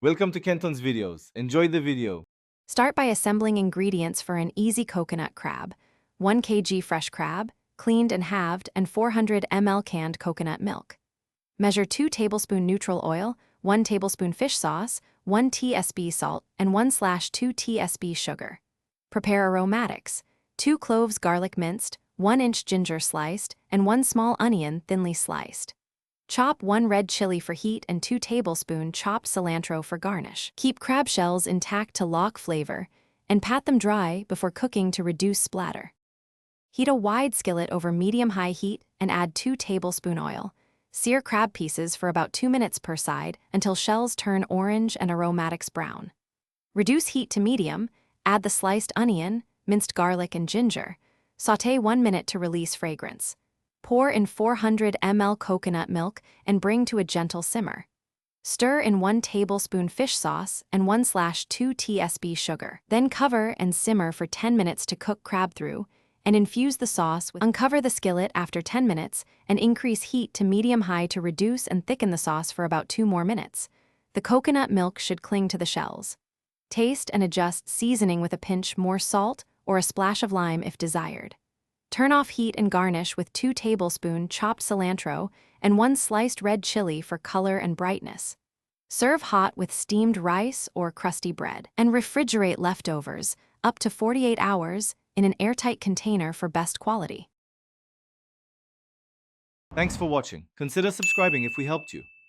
Welcome to Kenton's videos. Enjoy the video. Start by assembling ingredients for an easy coconut crab. 1 kg fresh crab, cleaned and halved, and 400 ml canned coconut milk. Measure 2 tablespoon neutral oil, 1 tablespoon fish sauce, 1 tsp salt, and 1/2 tsp sugar. Prepare aromatics: 2 cloves garlic minced, 1 inch ginger sliced, and 1 small onion thinly sliced. Chop 1 red chili for heat and 2 tablespoon chopped cilantro for garnish. Keep crab shells intact to lock flavor, and pat them dry before cooking to reduce splatter. Heat a wide skillet over medium-high heat and add 2 tablespoon oil. Sear crab pieces for about 2 minutes per side until shells turn orange and aromatics brown. Reduce heat to medium, add the sliced onion, minced garlic, and ginger. Sauté 1 minute to release fragrance. Pour in 400 ml coconut milk and bring to a gentle simmer. Stir in 1 tablespoon fish sauce and 1/2 tsp sugar. Then cover and simmer for 10 minutes to cook crab through, and infuse the sauce with. Uncover the skillet after 10 minutes and increase heat to medium-high to reduce and thicken the sauce for about 2 more minutes. The coconut milk should cling to the shells. Taste and adjust seasoning with a pinch more salt or a splash of lime if desired. Turn off heat and garnish with 2 tablespoon chopped cilantro and 1 sliced red chili for color and brightness. Serve hot with steamed rice or crusty bread, and refrigerate leftovers up to 48 hours in an airtight container for best quality. Thanks for watching. Consider subscribing if we helped you.